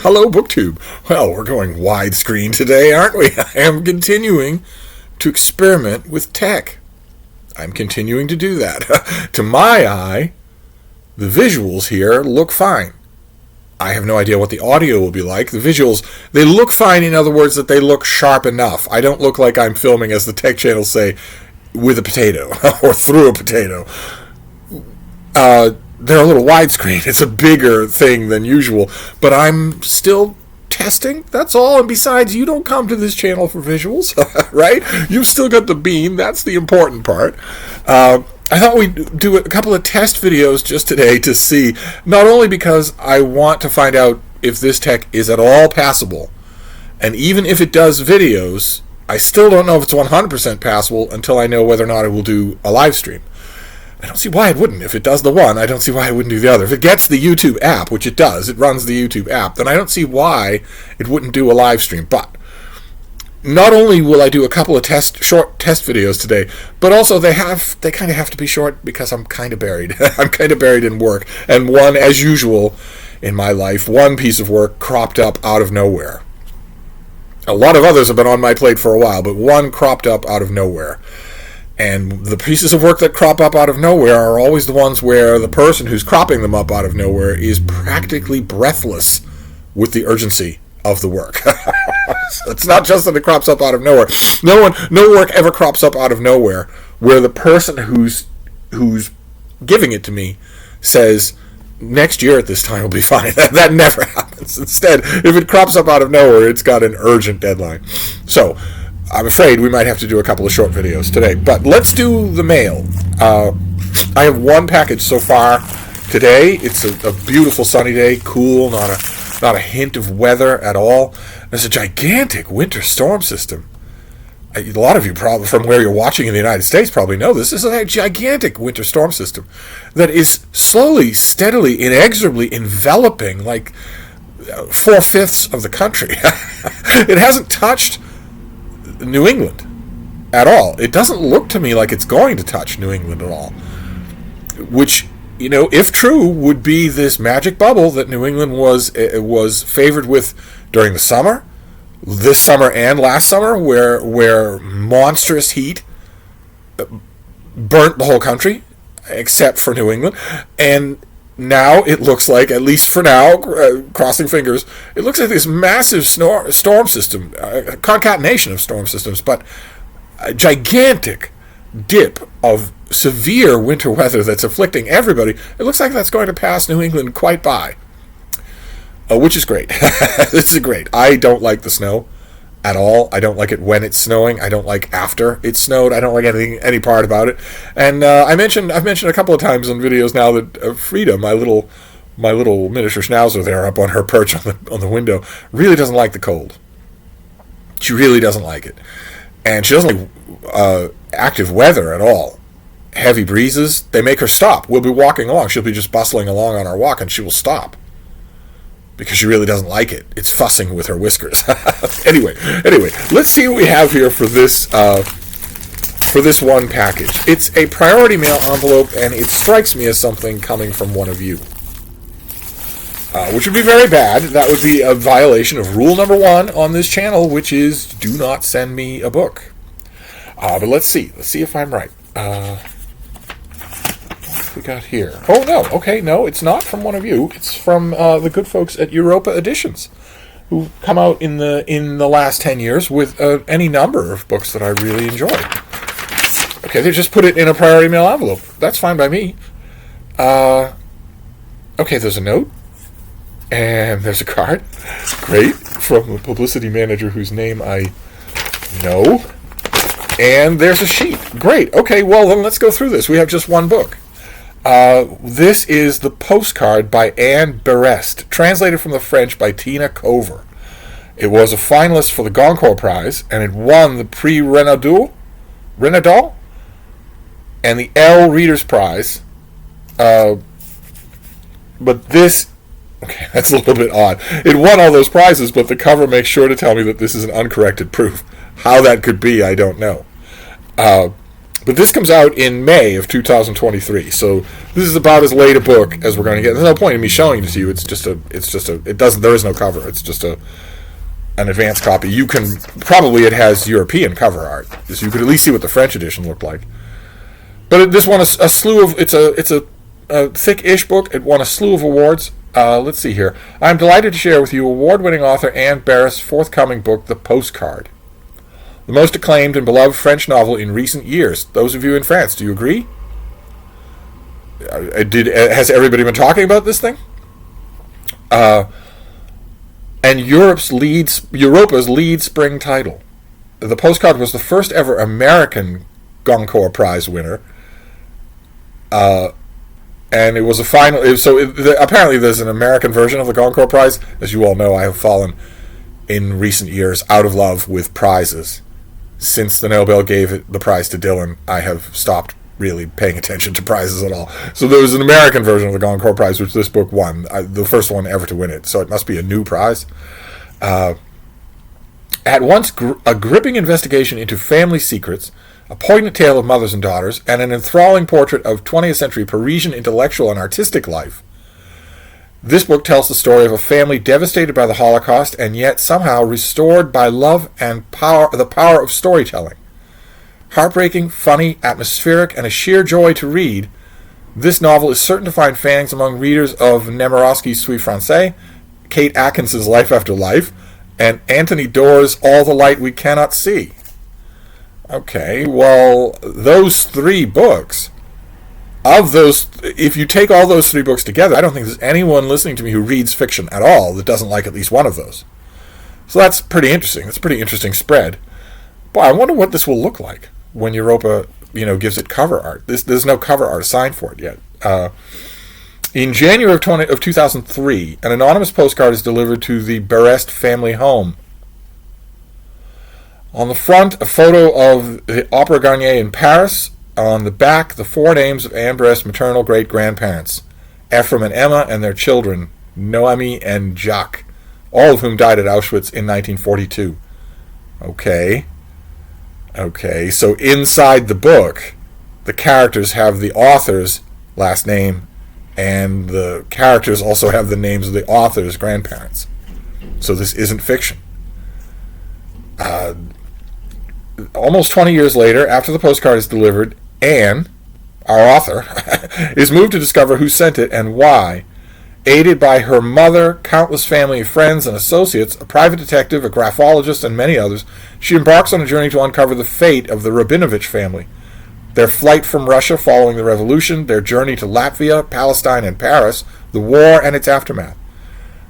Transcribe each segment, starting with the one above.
Hello, BookTube. Well, we're going widescreen today, aren't we? I am continuing to experiment with tech. I'm continuing to do that. To my eye, the visuals here look fine. I have no idea what the audio will be like. The visuals, they look fine, in other words, that they look sharp enough. I don't look like I'm filming, as the tech channels say, with a potato or through a potato. They're a little widescreen. It's a bigger thing than usual, but I'm still testing. That's all. And besides, you don't come to this channel for visuals, right? You've still got the beam. That's the important part. I thought we'd do a couple of test videos just today to see, not only because I want to find out if this tech is at all passable, and even if it does videos, I still don't know if it's 100% passable until I know whether or not it will do a live stream. I don't see why it wouldn't. If it does the one, I don't see why it wouldn't do the other. If it gets the YouTube app, which it does, it runs the YouTube app, then I don't see why it wouldn't do a live stream. But not only will I do a couple of short test videos today, but also they kind of have to be short because I'm kind of buried. I'm kind of buried in work. And one, as usual in my life, one piece of work cropped up out of nowhere. A lot of others have been on my plate for a while, but one cropped up out of nowhere. And the pieces of work that crop up out of nowhere are always the ones where the person who's cropping them up out of nowhere is practically breathless with the urgency of the work. It's not just that it crops up out of nowhere. No work ever crops up out of nowhere where the person who's giving it to me says, next year at this time will be fine. That never happens. Instead, if it crops up out of nowhere, it's got an urgent deadline. So I'm afraid we might have to do a couple of short videos today. But let's do the mail. I have one package so far today. It's a beautiful sunny day, cool, not a hint of weather at all. There's a gigantic winter storm system. A lot of you probably, from where you're watching in the United States, probably know this. This is a gigantic winter storm system that is slowly, steadily, inexorably enveloping like 4/5 of the country. It hasn't touched New England at all. It doesn't look to me like it's going to touch New England at all, which, if true, would be this magic bubble that New England was favored with during the summer, this summer and last summer, where monstrous heat burnt the whole country except for New England. And now it looks like, at least for now, crossing fingers, it looks like this massive storm system, a concatenation of storm systems, but a gigantic dip of severe winter weather that's afflicting everybody. It looks like that's going to pass New England quite by, which is great. This is great. I don't like the snow at all. I don't like it when it's snowing. I don't like after it snowed. I don't like any part about it. And I've mentioned a couple of times on videos now that Frida, my little miniature schnauzer there up on her perch on the window, really doesn't like the cold. She really doesn't like it, and she doesn't like active weather at all. Heavy breezes, they make her stop. We'll be walking along. She'll be just bustling along on our walk, and she will stop because she really doesn't like it. It's fussing with her whiskers. Anyway, let's see what we have here for this one package. It's a priority mail envelope, and it strikes me as something coming from one of you, which would be very bad. That would be a violation of rule number 1 on this channel, which is do not send me a book. But let's see if I'm right. What we got here? Oh, no. Okay, no, it's not from one of you. It's from the good folks at Europa Editions, who come out in the last 10 years with any number of books that I really enjoy. Okay, they just put it in a priority mail envelope. That's fine by me. Okay, there's a note, and there's a card. Great, from a publicity manager whose name I know. And there's a sheet. Great. Okay, well, then let's go through this. We have just one book. This is The Postcard by Anne Berest, translated from the French by Tina Cover. It was a finalist for the Goncourt Prize, and it won the Prix Renaudot and the Elle Reader's Prize. But this... Okay, that's a little bit odd. It won all those prizes, but the cover makes sure to tell me that this is an uncorrected proof. How that could be, I don't know. But this comes out in May of 2023, so this is about as late a book as we're going to get. There's no point in me showing it to you. There is no cover. It's just an advanced copy. It has European cover art, so you could at least see what the French edition looked like. But this won a slew of. It's a thick-ish book. It won a slew of awards. Let's see here. I'm delighted to share with you award-winning author Anne Barris' forthcoming book, The Postcard. The most acclaimed and beloved French novel in recent years. Those of you in France, do you agree? Has everybody been talking about this thing? And Europa's lead spring title. The Postcard was the first ever American Goncourt Prize winner. And it was a final. Apparently, there's an American version of the Goncourt Prize. As you all know, I have fallen in recent years out of love with prizes. Since the Nobel gave the prize to Dylan, I have stopped really paying attention to prizes at all. So there was an American version of the Goncourt Prize, which this book won, the first one ever to win it. So it must be a new prize. At once a gripping investigation into family secrets, a poignant tale of mothers and daughters, and an enthralling portrait of 20th century Parisian intellectual and artistic life. This book tells the story of a family devastated by the Holocaust and yet somehow restored by love and the power of storytelling. Heartbreaking, funny, atmospheric, and a sheer joy to read, this novel is certain to find fans among readers of Nemirovsky's Suis Francais, Kate Atkinson's Life After Life, and Anthony Doerr's All the Light We Cannot See. Okay, well, those three books, if you take all those three books together, I don't think there's anyone listening to me who reads fiction at all that doesn't like at least one of those. So that's pretty interesting. That's a pretty interesting spread. Boy, I wonder what this will look like when Europa, gives it cover art. There's no cover art assigned for it yet. In January of 2003, an anonymous postcard is delivered to the Berest family home. On the front, a photo of the Opera Garnier in Paris. On the back, the four names of Anne Barris' maternal great-grandparents, Ephraim and Emma, and their children, Noemi and Jacques, all of whom died at Auschwitz in 1942. Okay, so inside the book, the characters have the author's last name, and the characters also have the names of the author's grandparents. So this isn't fiction. Almost 20 years later, after the postcard is delivered, Anne, our author, is moved to discover who sent it and why. Aided by her mother, countless family, friends, and associates, a private detective, a graphologist, and many others, she embarks on a journey to uncover the fate of the Rabinovich family. Their flight from Russia following the revolution, their journey to Latvia, Palestine, and Paris, the war and its aftermath.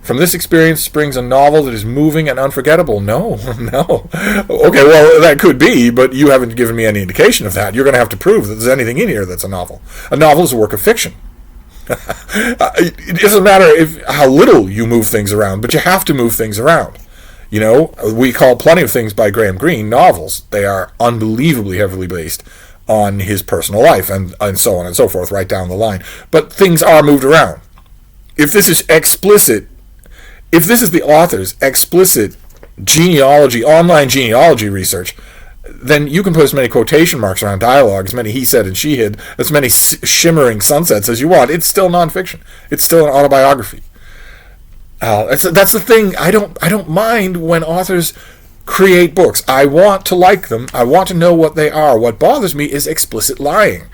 From this experience springs a novel that is moving and unforgettable. No. Okay, well, that could be, but you haven't given me any indication of that. You're going to have to prove that there's anything in here that's a novel. A novel is a work of fiction. It doesn't matter how little you move things around, but you have to move things around. We call plenty of things by Graham Greene novels. They are unbelievably heavily based on his personal life and so on and so forth, right down the line. But things are moved around. If this is the author's explicit online genealogy research, then you can put as many quotation marks around dialogue, as many he said and she had, as many shimmering sunsets as you want. It's still nonfiction. It's still an autobiography. That's the thing. I don't mind when authors create books. I want to like them. I want to know what they are. What bothers me is explicit lying.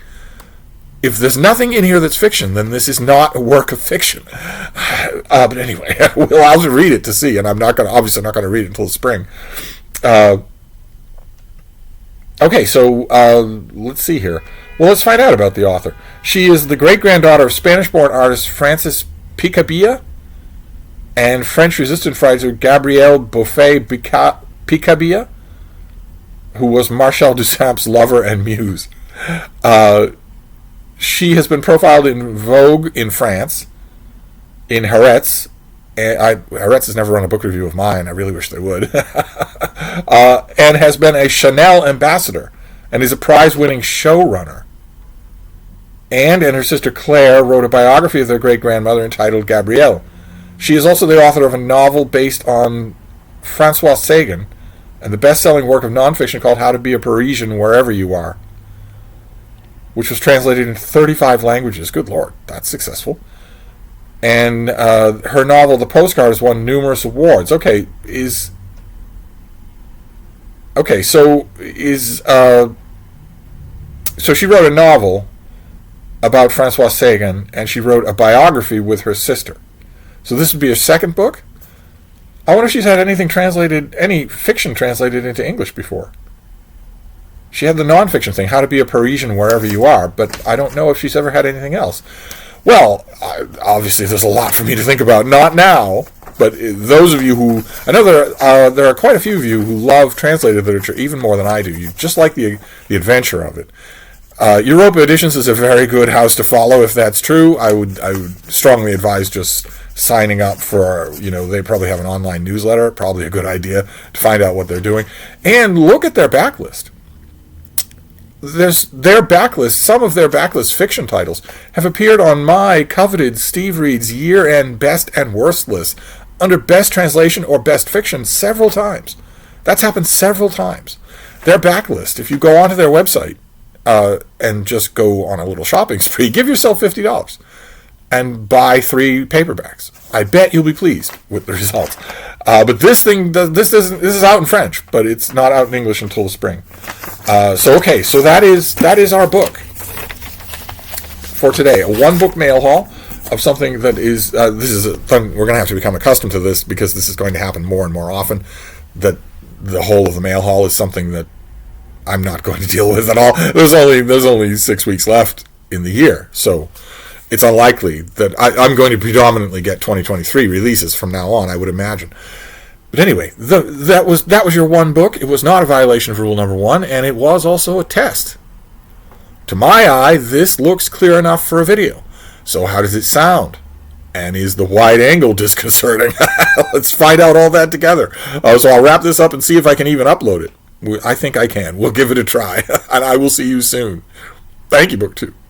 If there's nothing in here that's fiction, then this is not a work of fiction. But anyway, we'll have to read it to see, and I'm obviously not going to read it until the spring. Okay, so let's see here. Well, let's find out about the author. She is the great-granddaughter of Spanish-born artist Francis Picabia and French resistance fighter Gabrielle Buffet-Picabia, who was Marshal Duchamp's lover and muse. She has been profiled in Vogue in France, in Haaretz. Haaretz has never run a book review of mine. I really wish they would. And has been a Chanel ambassador and is a prize-winning showrunner. Anne and her sister Claire wrote a biography of their great-grandmother entitled Gabrielle. She is also the author of a novel based on Francois Sagan and the best-selling work of nonfiction called How to Be a Parisian Wherever You Are. which was translated into 35 languages. Good Lord, that's successful. And her novel, The Postcard, has won numerous awards. So she wrote a novel about Francois Sagan, and she wrote a biography with her sister. So this would be her second book? I wonder if she's had any fiction translated into English before. She had the nonfiction thing, How to Be a Parisian Wherever You Are, but I don't know if she's ever had anything else. Well, obviously there's a lot for me to think about. Not now, but those of you who... I know there are quite a few of you who love translated literature even more than I do. You just like the adventure of it. Europa Editions is a very good house to follow if that's true. I would strongly advise just signing up for, they probably have an online newsletter. Probably a good idea to find out what they're doing. And look at their backlist. Their backlist, some of their backlist fiction titles have appeared on my coveted Steve Reads year-end best and worst list under best translation or best fiction several times. That's happened several times. Their backlist, if you go onto their website and just go on a little shopping spree, give yourself $50 and buy 3 paperbacks. I bet you'll be pleased with the results. But this is out in French, but it's not out in English until the spring. So that is our book for today. A 1-book mail haul of something that is we're going to have to become accustomed to this because this is going to happen more and more often. That the whole of the mail haul is something that I'm not going to deal with at all. There's only 6 weeks left in the year, so it's unlikely that I'm going to predominantly get 2023 releases from now on, I would imagine. But anyway, that was your 1 book. It was not a violation of rule number 1, and it was also a test. To my eye, this looks clear enough for a video. So how does it sound? And is the wide angle disconcerting? Let's find out all that together. So I'll wrap this up and see if I can even upload it. I think I can. We'll give it a try. And I will see you soon. Thank you, Book 2.